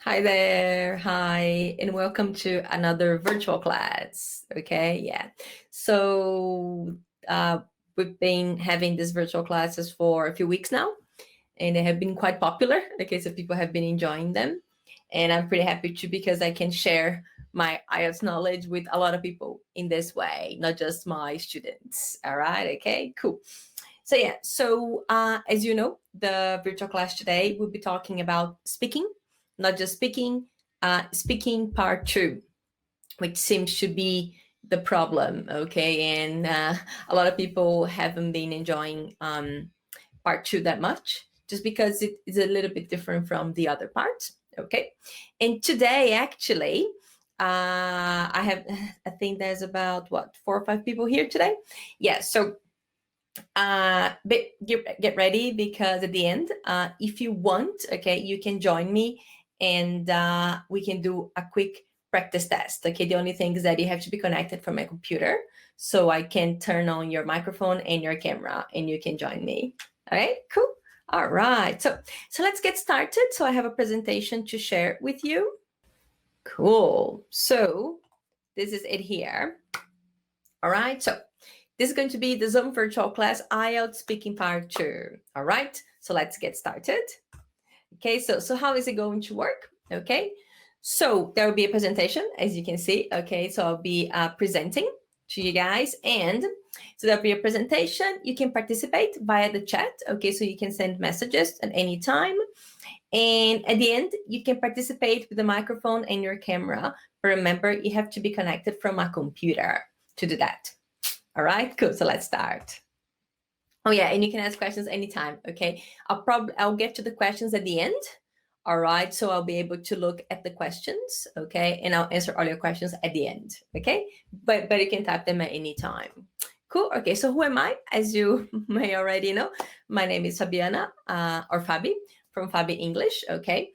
Hi there. Hi, and welcome to another virtual class. Okay, yeah. So, uh, we've been having these virtual classes for a few weeks now, and they have been quite popular. Okay, so people have been enjoying them, and I'm pretty happy too because I can share my IELTS knowledge with a lot of people in this way, not just my students. All right, okay, cool. So, yeah, as you know, the virtual class today will be talking about speaking, not just speaking, speaking part two, which seems to be the problem, okay? And a lot of people haven't been enjoying part two that much just because it is a little bit different from the other parts, okay? And today, actually, I think there's about what, 4 or 5 people here today? Yeah, so but get ready because at the end, if you want, okay, you can join me and we can do a quick practice test. Okay, the only thing is that you have to be connected from my computer so I can turn on your microphone and your camera and you can join me. All right, cool. All right, so let's get started. So I have a presentation to share with you. Cool. So this is it here. All right, so this is going to be the Zoom virtual class IELTS speaking part 2. All right, so let's get started. Okay, so how is it going to work? Okay, so there will be a presentation, as you can see. Okay, so I'll be presenting to you guys, and so there'll be a presentation. You can participate via the chat. Okay, so you can send messages at any time. And at the end, you can participate with the microphone and your camera. But remember, you have to be connected from a computer to do that. All right, cool. So let's start. Oh yeah, and you can ask questions anytime. Okay, I'll get to the questions at the end. All right, so I'll be able to look at the questions. Okay, and I'll answer all your questions at the end. Okay, but you can type them at any time. Cool. Okay, so who am I? As you may already know, my name is Fabiana or Fabi from Fabi English. Okay,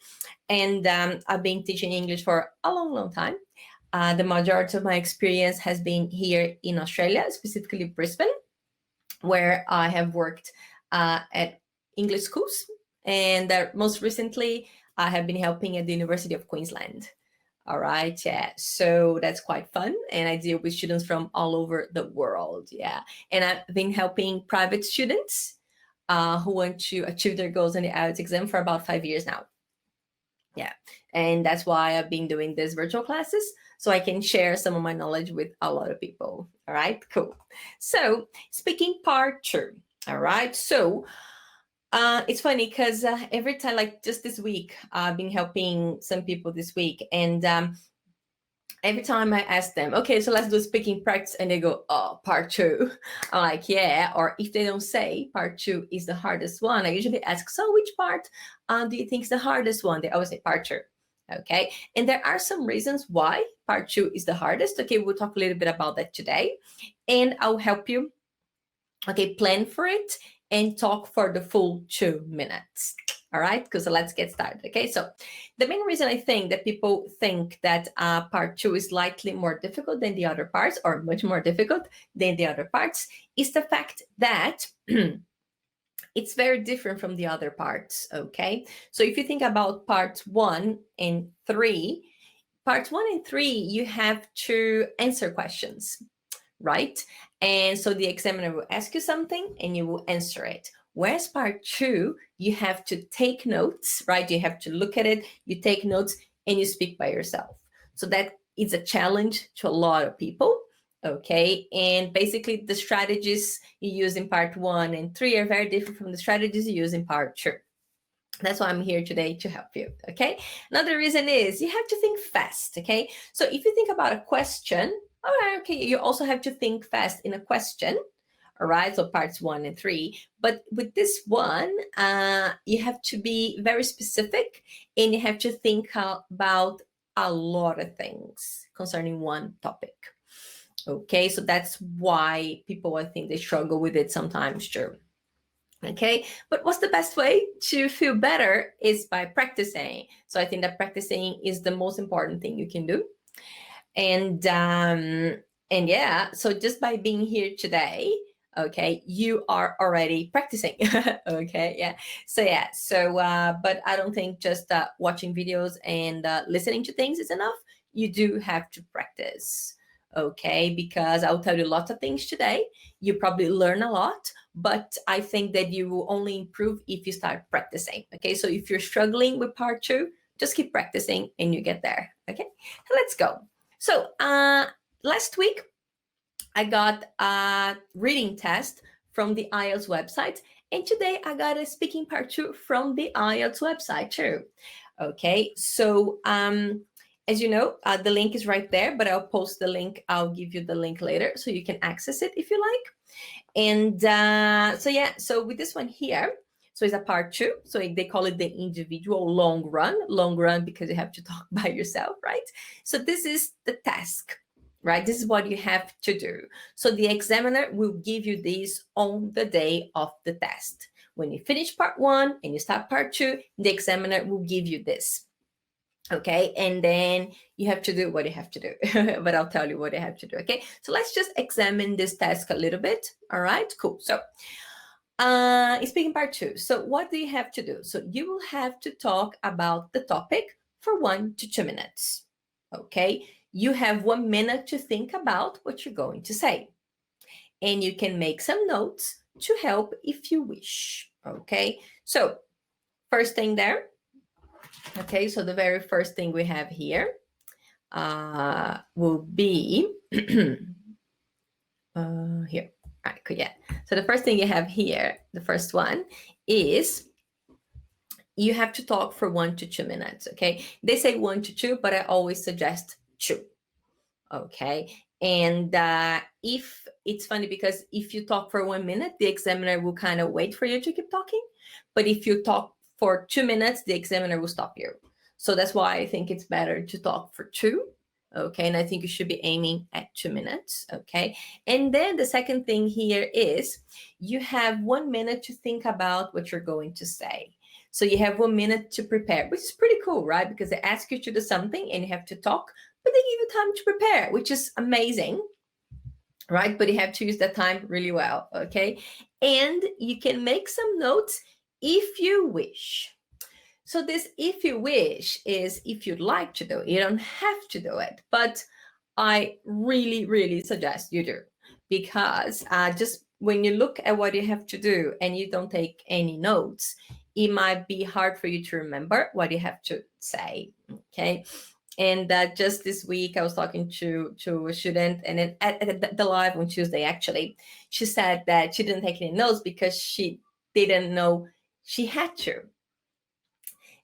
and I've been teaching English for a long time. The majority of my experience has been here in Australia, specifically Brisbane, where I have worked at English schools. And most recently, I have been helping at the University of Queensland. All right, yeah. So that's quite fun. And I deal with students from all over the world. Yeah. And I've been helping private students who want to achieve their goals in the IELTS exam for about 5 years now. Yeah, and that's why I've been doing these virtual classes so I can share some of my knowledge with a lot of people. All right, cool. So speaking part 2. All right, so it's funny because every time, like just this week, I've been helping some people this week, and every time I ask them, okay, so let's do speaking practice, and they go, oh, part 2. I'm like, yeah. Or if they don't say part 2 is the hardest one, I usually ask, so which part do you think is the hardest one? They always say part 2. Okay. And there are some reasons why part 2 is the hardest. Okay. We'll talk a little bit about that today. And I'll help you, okay, plan for it and talk for the full 2 minutes. All right, because let's get started. Okay, so the main reason I think that people think that part 2 is slightly more difficult than the other parts, or much more difficult than the other parts, is the fact that it's very different from the other parts. Okay, so if you think about parts 1 and 3, parts 1 and 3, you have to answer questions, right? And so the examiner will ask you something and you will answer it. Whereas part 2, you have to take notes, right? You have to look at it, you take notes, and you speak by yourself. So that is a challenge to a lot of people, okay? And basically, the strategies you use in part 1 and 3 are very different from the strategies you use in part 2. That's why I'm here today to help you, okay? Another reason is you have to think fast, okay? So if you think about a question, all right, okay, you also have to think fast in a question, all right? So parts 1 and 3. But with this one, you have to be very specific and you have to think about a lot of things concerning one topic, okay? So that's why people, I think, they struggle with it sometimes, too. Okay, but what's the best way to feel better is by practicing. So I think that practicing is the most important thing you can do. And yeah, so just by being here today, okay, you are already practicing. Okay, yeah. But I don't think just watching videos and listening to things is enough. You do have to practice, okay? Because I'll tell you lots of things today. You probably learn a lot, but I think that you will only improve if you start practicing, okay? So if you're struggling with part two, just keep practicing and you get there, okay? Let's go. So last week, I got a reading test from the IELTS website, and today I got a speaking part two from the IELTS website too. Okay, so as you know, the link is right there, but I'll post the link. I'll give you the link later so you can access it if you like. And so with this one here, so it's a part two. So they call it the individual long run because you have to talk by yourself, right? So this is the task, right? This is what you have to do. So the examiner will give you this on the day of the test. When you finish part one and you start part two, the examiner will give you this. Okay, and then you have to do what you have to do, but I'll tell you what you have to do. Okay, so let's just examine this task a little bit. All right, cool. So speaking part two. So what do you have to do? So you will have to talk about the topic for 1 to 2 minutes. Okay, you have 1 minute to think about what you're going to say, and you can make some notes to help if you wish. Okay, so first thing there. Okay, so the very first thing we have here will be here. All right, cool, yeah. So the first thing you have here, the first one is you have to talk for 1 to 2 minutes, okay? They say 1 to 2, but I always suggest 2, okay? And if it's funny because if you talk for 1 minute, the examiner will kind of wait for you to keep talking. But if you talk for 2 minutes, the examiner will stop you. So that's why I think it's better to talk for 2. Okay, and I think you should be aiming at 2 minutes. Okay, and then the second thing here is you have 1 minute to think about what you're going to say. So you have 1 minute to prepare, which is pretty cool, right? Because they ask you to do something and you have to talk, but they give you time to prepare, which is amazing, right? But you have to use that time really well. Okay, and you can make some notes if you wish. So this if you wish is if you'd like to do it. You don't have to do it, but I really, really suggest you do, because just when you look at what you have to do and you don't take any notes, it might be hard for you to remember what you have to say, okay? And just this week, I was talking to a student, and then at the live on Tuesday, actually, she said that she didn't take any notes because she didn't know she had to.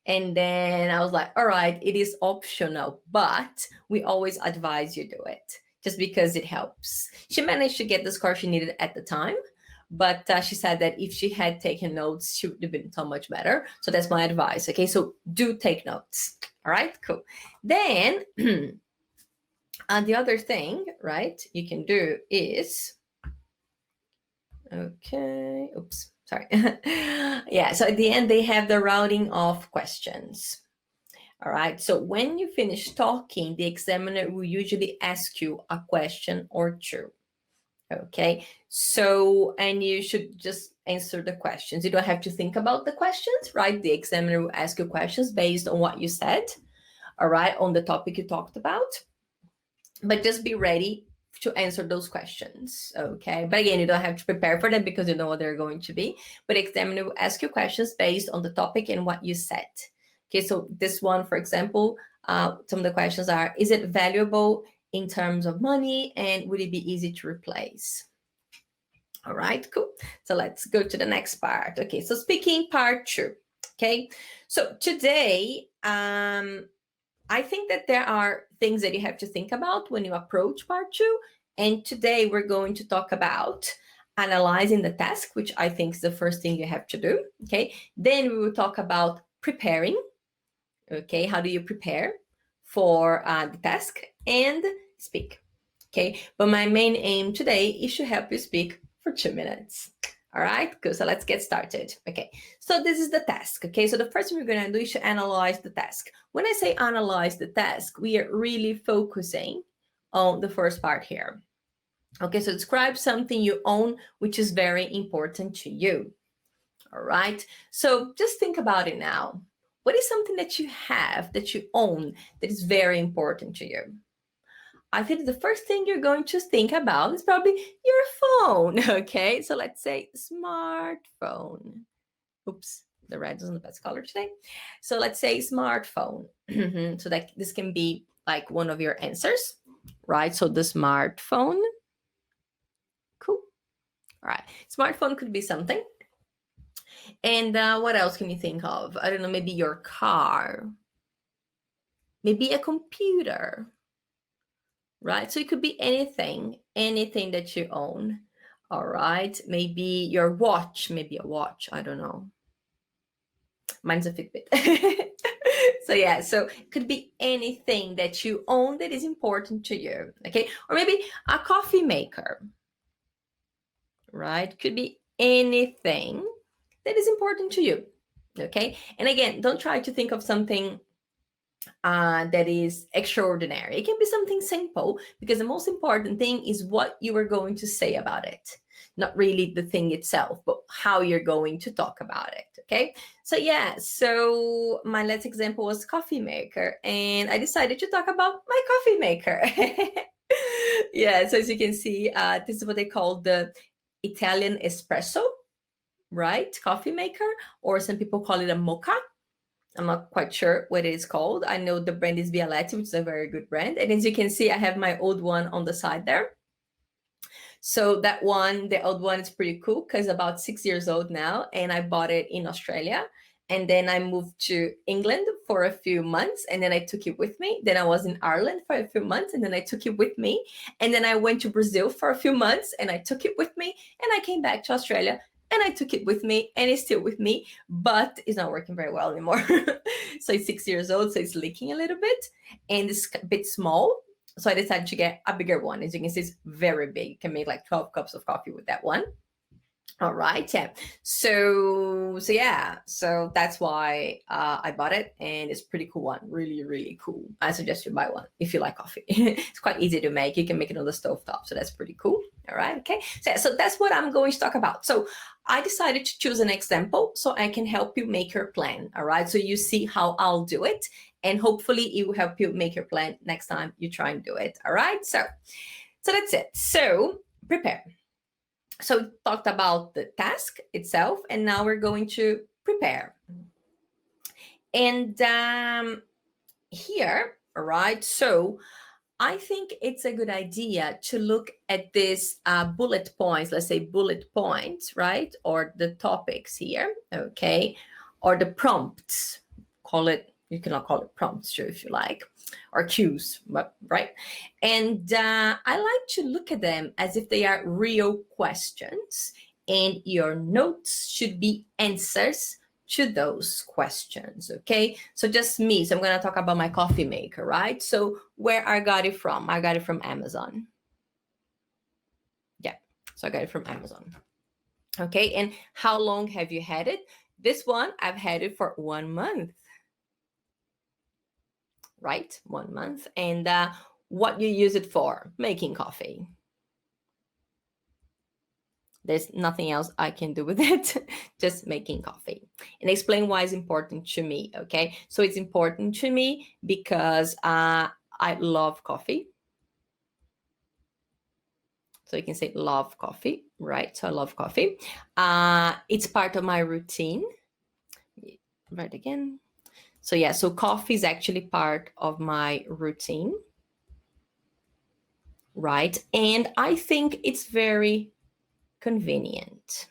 And then I was like, all right, it is optional, but we always advise you do it just because it helps. She managed to get the score she needed at the time, but she said that if she had taken notes, she would have been so much better. So that's my advice. Okay, so do take notes. All right, cool. Then the other thing, right, you can do is, okay, oops. Sorry. Yeah, so at the end, they have the routing of questions. All right, so when you finish talking, the examiner will usually ask you a question or two. Okay, so, and you should just answer the questions. You don't have to think about the questions, right? The examiner will ask you questions based on what you said, all right, on the topic you talked about. But just be ready to answer those questions, okay? But again, you don't have to prepare for them because you know what they're going to be. But the examiner will ask you questions based on the topic and what you said. Okay, so this one, for example, some of the questions are, is it valuable in terms of money, and would it be easy to replace? All right, cool. So let's go to the next part. Okay, so speaking part 2. Okay, so today, I think that there are things that you have to think about when you approach part 2. And today we're going to talk about analyzing the task, which I think is the first thing you have to do. Okay, then we will talk about preparing. Okay, how do you prepare for the task, and speak. Okay, but my main aim today is to help you speak for 2 minutes. All right, good. So let's get started. Okay, so this is the task. Okay, so the first thing we're going to do is to analyze the task. When I say analyze the task, we are really focusing on the first part here. Okay, so describe something you own, which is very important to you. All right, so just think about it now. What is something that you have, that you own, that is very important to you? I think the first thing you're going to think about is probably your phone. Okay, so let's say smartphone. Oops, the red isn't the best color today. So let's say smartphone. So that this can be like one of your answers, right? So the smartphone. Cool. All right. Smartphone could be something. And what else can you think of? I don't know, maybe your car, maybe a computer, right? So it could be anything that you own. All right. Maybe your watch, maybe a watch. I don't know. Mine's a Fitbit. So yeah, so it could be anything that you own that is important to you. Okay. Or maybe a coffee maker, right? Could be anything that is important to you. Okay. And again, don't try to think of something that is extraordinary. It can be something simple, because the most important thing is what you are going to say about it, not really the thing itself, but how you're going to talk about it. Okay. So yeah, so my last example was coffee maker, and I decided to talk about my coffee maker. Yeah, so as you can see, this is what they call the Italian espresso, right? Coffee maker, or some people call it a mocha. I'm not quite sure what it is called. I know the brand is Bialetti, which is a very good brand. And as you can see, I have my old one on the side there. So that one, the old one, is pretty cool because about 6 years old now, and I bought it in Australia. And then I moved to England for a few months, and then I took it with me. Then I was in Ireland for a few months, and then I took it with me. And then I went to Brazil for a few months, and I took it with me. And I came back to Australia, and I took it with me, and it's still with me, but it's not working very well anymore. So it's 6 years old, so it's leaking a little bit, and it's a bit small. So I decided to get a bigger one. As you can see, it's very big. You can make like 12 cups of coffee with that one. All right, yeah. So yeah, so that's why I bought it, and it's pretty cool one. Really, really cool. I suggest you buy one if you like coffee. It's quite easy to make. You can make it on the stove top, so that's pretty cool. All right, okay. So, yeah, so that's what I'm going to talk about. So I decided to choose an example so I can help you make your plan. All right, so you see how I'll do it, and hopefully it will help you make your plan next time you try and do it. All right, so that's it. So prepare. So we talked about the task itself, and now we're going to prepare. And here, all right, so I think it's a good idea to look at this bullet points, let's say bullet points, right? Or the topics here, okay? Or the prompts, call it, you cannot call it prompts, sure, if you like, or cues, but right? And I like to look at them as if they are real questions, and your notes should be answers to those questions. Okay, so just me. So I'm going to talk about my coffee maker, right? So where I got it from? I got it from Amazon. Yeah, so I got it from Amazon. Okay, and how long have you had it? This one, I've had it for 1 month. Right, 1 month. And what you use it for? Making coffee. There's nothing else I can do with it, just making coffee. And explain why it's important to me, okay? So it's important to me because I love coffee. So you can say love coffee, right? So I love coffee. It's part of my routine. Right again. So yeah, so coffee is actually part of my routine, right? And I think it's very convenient.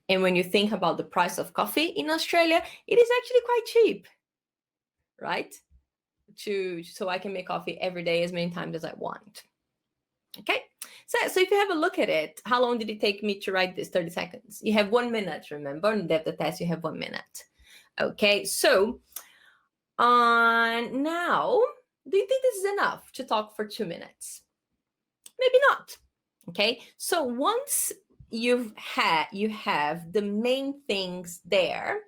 And when you think about the price of coffee in Australia, it is actually quite cheap, right? So I can make coffee every day as many times as I want. Okay, so if you have a look at it, how long did it take me to write this? 30 seconds. You have 1 minute, remember? And the test, you have 1 minute. Okay, so now, do you think this is enough to talk for 2 minutes? Maybe not. Okay, so once you have the main things there,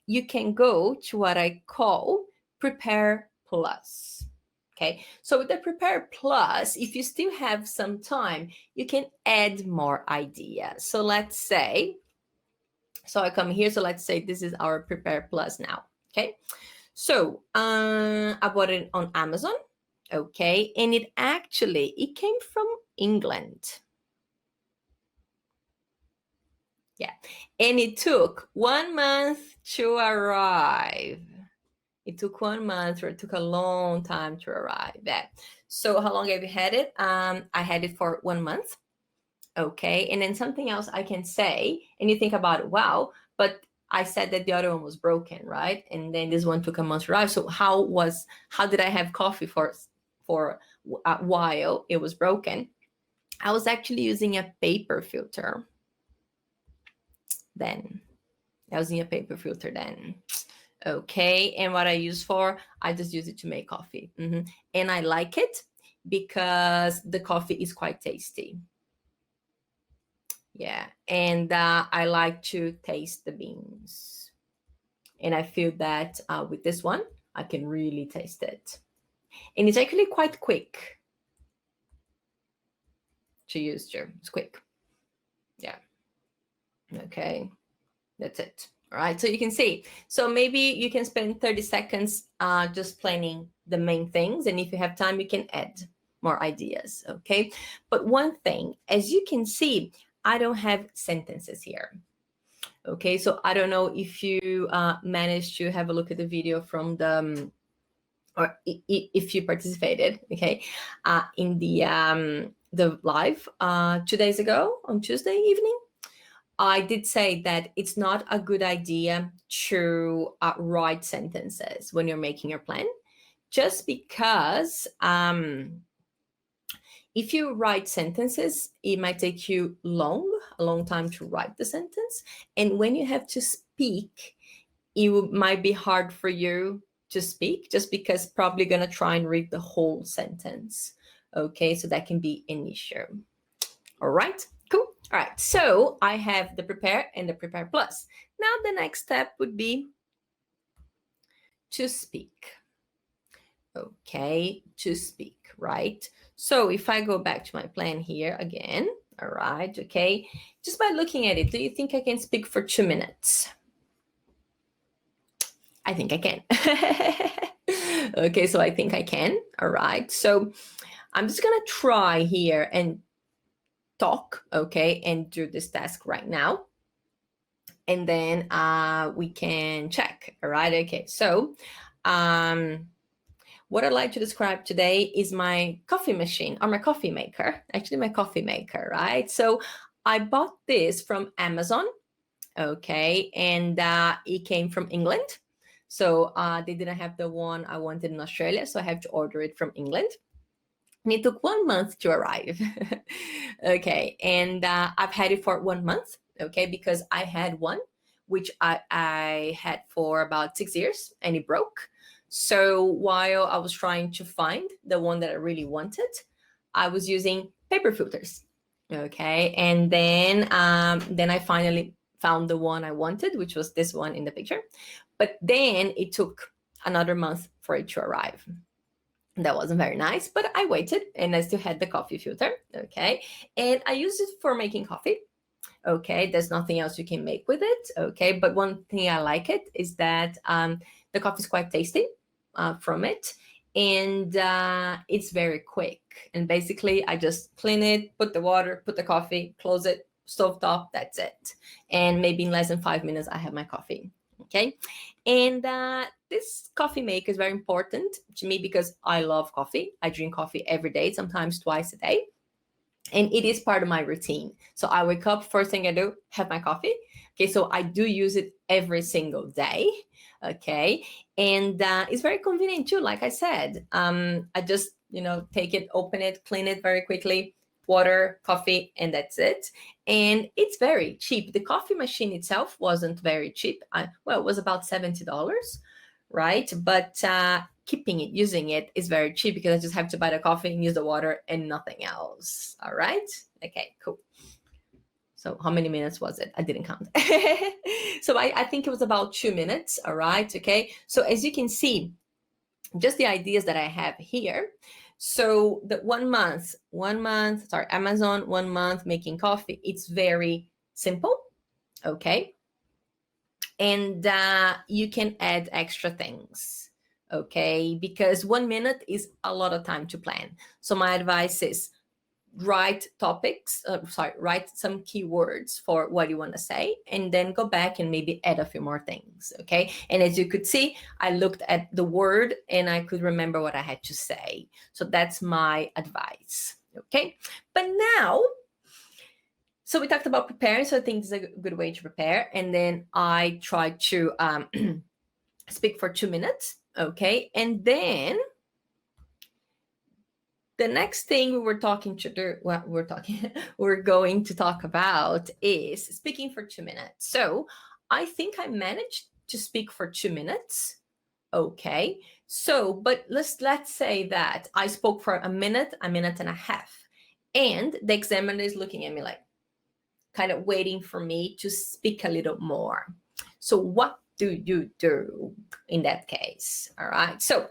you can go to what I call Prepare Plus. Okay, so with the Prepare Plus, if you still have some time, you can add more ideas. So let's say, so I come here, so let's say this is our Prepare Plus now, okay? So I bought it on Amazon, okay? And it came from England. Yeah, and it took 1 month to arrive. It took 1 month, or it took a long time to arrive. Yeah. So how long have you had it? I had it for 1 month. Okay. And then something else I can say, and you think about it, wow, but I said that the other one was broken, right? And then this one took a month to arrive. So how did I have coffee for a while it was broken? I was actually using a paper filter then. I was using a paper filter then. Okay, and what I just use it to make coffee. And I like it because the coffee is quite tasty. Yeah, and I like to taste the beans. And I feel that with this one, I can really taste it. And it's actually quite quick to use too. It's quick. Yeah. Okay, that's it. All right, so you can see. So maybe you can spend 30 seconds just planning the main things. And if you have time, you can add more ideas, okay? But one thing, as you can see, I don't have sentences here. Okay, so I don't know if you managed to have a look at the video from the, or if you participated, okay, in the live 2 days ago on Tuesday evening. I did say that it's not a good idea to write sentences when you're making your plan, just because if you write sentences, it might take you a long time to write the sentence. And when you have to speak, it might be hard for you to speak, just because probably going to try and read the whole sentence. Okay, so that can be an issue. All right, cool. All right, so I have the Prepare and the Prepare Plus. Now the next step would be to speak. Okay, to speak, right? So if I go back to my plan here again, all right, okay, just by looking at it, do you think I can speak for 2 minutes? I think I can. Okay, so I think I can. All right, so I'm just gonna try here and talk, okay, and do this task right now. And then we can check, all right? Okay, so what I'd like to describe today is my coffee machine, or my coffee maker, actually my coffee maker, right? So I bought this from Amazon, okay, and it came from England. So they didn't have the one I wanted in Australia, so I have to order it from England. And it took 1 month to arrive. Okay, and I've had it for 1 month, okay, because I had one, which I had for about 6 years, and it broke. So while I was trying to find the one that I really wanted, I was using paper filters, okay, and then I finally found the one I wanted, which was this one in the picture. But then it took another month for it to arrive. That wasn't very nice, but I waited and I still had the coffee filter, okay? And I used it for making coffee, okay? There's nothing else you can make with it, okay? But one thing I like it is that the coffee is quite tasty from it, and it's very quick. And basically, I just clean it, put the water, put the coffee, close it, stove top, that's it. And maybe in less than 5 minutes, I have my coffee. Okay, and this coffee maker is very important to me because I love coffee. I drink coffee every day, sometimes twice a day, and it is part of my routine. So I wake up, first thing I do, have my coffee. Okay, so I do use it every single day. Okay, and it's very convenient too. Like I said, I just take it, open it, clean it very quickly, water, coffee, and that's it. And it's very cheap. The coffee machine itself wasn't very cheap. It was about $70, right? But keeping it, using it is very cheap because I just have to buy the coffee and use the water and nothing else. All right? Okay, cool. So how many minutes was it? I didn't count. So I think it was about 2 minutes. All right, okay. So as you can see, just the ideas that I have here. So the 1 month, sorry, Amazon 1 month making coffee, it's very simple, okay? And you can add extra things, okay? Because 1 minute is a lot of time to plan. So my advice is write write some keywords for what you want to say, and then go back and maybe add a few more things, okay? And as you could see, I looked at the word and I could remember what I had to say. So that's my advice, okay? But now, so we talked about preparing, so I think it's a good way to prepare. And then I tried to speak for 2 minutes, okay? And then the next thing we're going to talk about is speaking for 2 minutes. So I think I managed to speak for 2 minutes. Okay. So, but let's say that I spoke for a minute and a half, and the examiner is looking at me like kind of waiting for me to speak a little more. So what do you do in that case? All right. So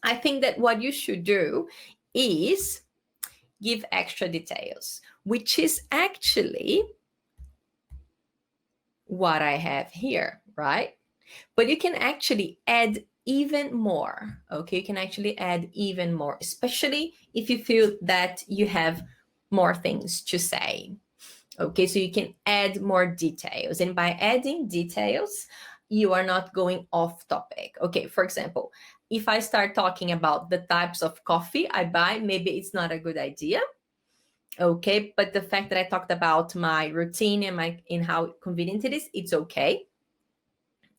I think that what you should do is give extra details, which is actually what I have here, right? But you can actually add even more, okay? You can actually add even more, especially if you feel that you have more things to say, okay? So you can add more details, and by adding details, you are not going off topic, okay? For example, if I start talking about the types of coffee I buy, maybe it's not a good idea, okay? But the fact that I talked about my routine and how convenient it is, it's okay.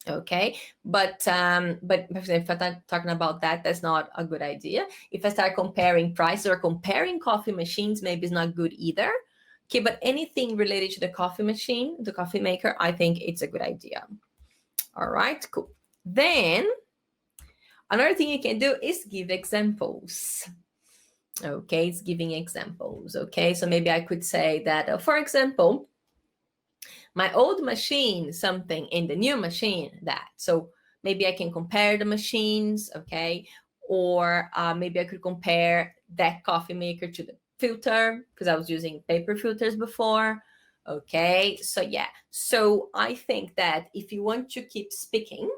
Okay, but if I start talking about that, that's not a good idea. If I start comparing prices or comparing coffee machines, maybe it's not good either. Okay, but anything related to the coffee machine, the coffee maker, I think it's a good idea. All right, cool. Then another thing you can do is give examples. Okay, it's giving examples. Okay, so maybe I could say that, for example, my old machine something, in the new machine that. So maybe I can compare the machines, okay? Or maybe I could compare that coffee maker to the filter, because I was using paper filters before. Okay, so yeah. So I think that if you want to keep speaking,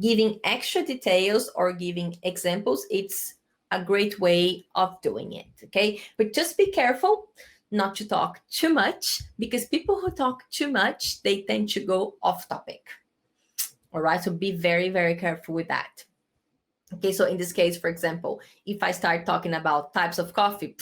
giving extra details or giving examples, it's a great way of doing it, okay? But just be careful not to talk too much, because people who talk too much, they tend to go off topic. All right, so be very, very careful with that. Okay, so in this case, for example, if I start talking about types of coffee,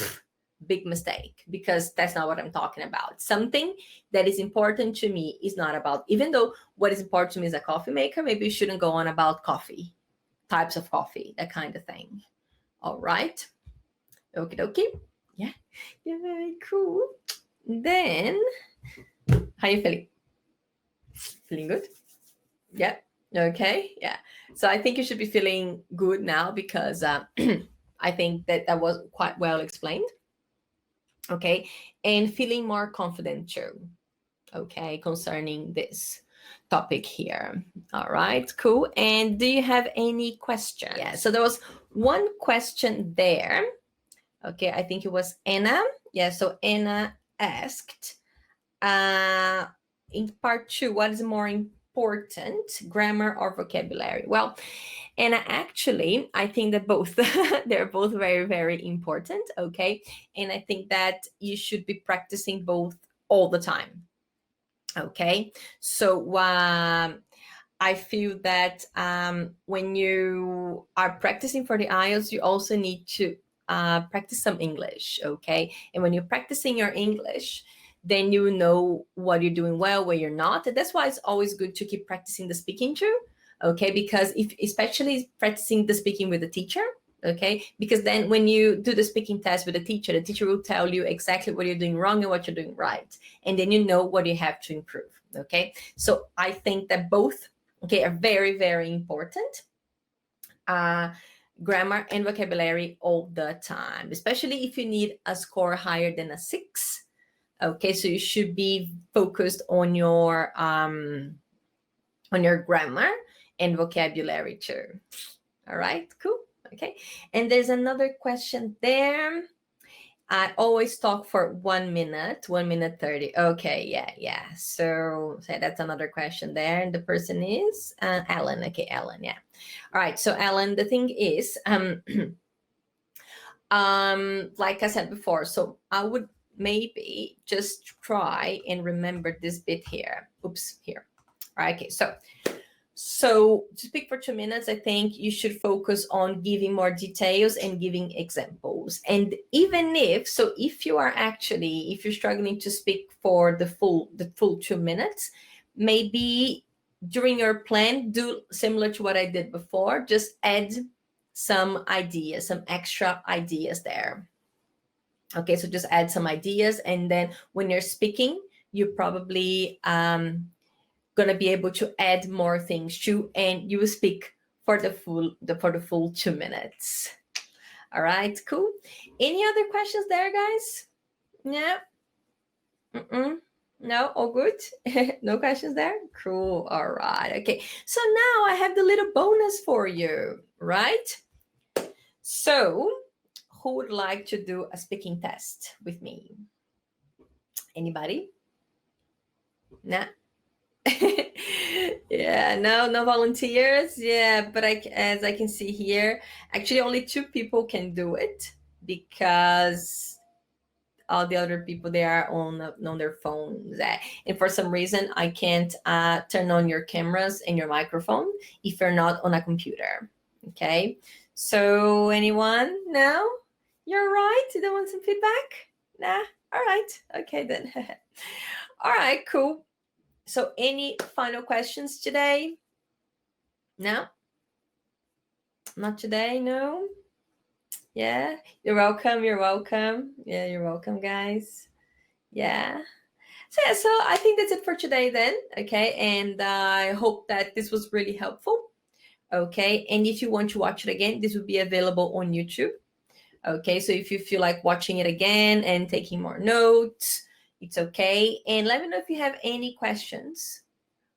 big mistake, because that's not what I'm talking about. Something that is important to me is not about, even though what is important to me is a coffee maker, maybe you shouldn't go on about coffee, types of coffee, that kind of thing. All right. Okie dokie. Yeah. Yeah, cool. Then, how you feeling? Feeling good? Yeah. Okay. Yeah. So I think you should be feeling good now, because I think that was quite well explained. Okay. And feeling more confident too. Okay. Concerning this topic here. All right. Cool. And do you have any questions? Yeah. So there was one question there. Okay. I think it was Anna. Yeah. So Anna asked, in part 2, what is more important, grammar or vocabulary? Well, and actually, I think that both, they're both very, very important, okay? And I think that you should be practicing both all the time, okay? So I feel that when you are practicing for the IELTS, you also need to practice some English, okay? And when you're practicing your English, then you know what you're doing well, where you're not. And that's why it's always good to keep practicing the speaking too, okay? Because if, especially practicing the speaking with the teacher, okay? Because then when you do the speaking test with the teacher will tell you exactly what you're doing wrong and what you're doing right. And then you know what you have to improve, okay? So I think that both, okay, are very, very important. Grammar and vocabulary all the time, especially if you need a score higher than a 6. Okay, so you should be focused on your grammar and vocabulary too. All right, cool. Okay. And there's another question there. I always talk for 1 minute 30. Okay, yeah. So that's another question there. And the person is Alan. Okay, Alan, yeah. All right, so Alan, the thing is, like I said before, so I would maybe just try and remember this bit here. Oops, here. All right, okay, so to speak for 2 minutes, I think you should focus on giving more details and giving examples. And even if you're struggling to speak for the full 2 minutes, maybe during your plan, do similar to what I did before, just add some ideas, some extra ideas there. Okay, so just add some ideas, and then when you're speaking, you probably gonna be able to add more things too, and you will speak for the full 2 minutes. All right, cool. Any other questions there, guys? Yeah. No, all good. No questions there. Cool. All right. Okay. So now I have the little bonus for you, right? So, who would like to do a speaking test with me? Anybody? Nah. Yeah, no volunteers. Yeah, but as I can see here, actually only 2 people can do it because all the other people, they are on their phones. And for some reason, I can't turn on your cameras and your microphone if you're not on a computer. Okay, so anyone? No, you're right. You don't want some feedback? Nah. All right. Okay then. All right. Cool. So any final questions today? No? Not today, no? Yeah, you're welcome. Yeah, you're welcome, guys. Yeah. So I think that's it for today then. Okay, and I hope that this was really helpful. Okay, and if you want to watch it again, this will be available on YouTube. Okay, so if you feel like watching it again and taking more notes, it's okay. And let me know if you have any questions.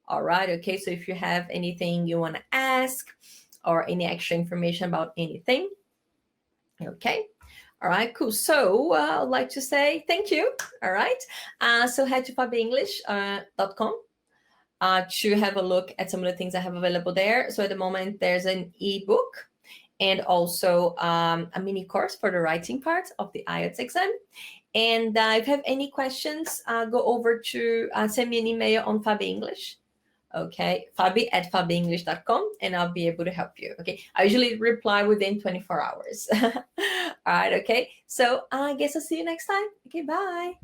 All right, okay, so if you have anything you want to ask or any extra information about anything, okay. All right, cool. So I'd like to say thank you. All right. So head to fabioenglish.com to have a look at some of the things I have available there. So at the moment, there's an ebook and also a mini course for the writing part of the IELTS exam. And if you have any questions, go over to send me an email on Fabi English. Okay, fabi@fabioenglish.com, and I'll be able to help you. Okay, I usually reply within 24 hours. All right, okay. So I guess I'll see you next time. Okay, bye.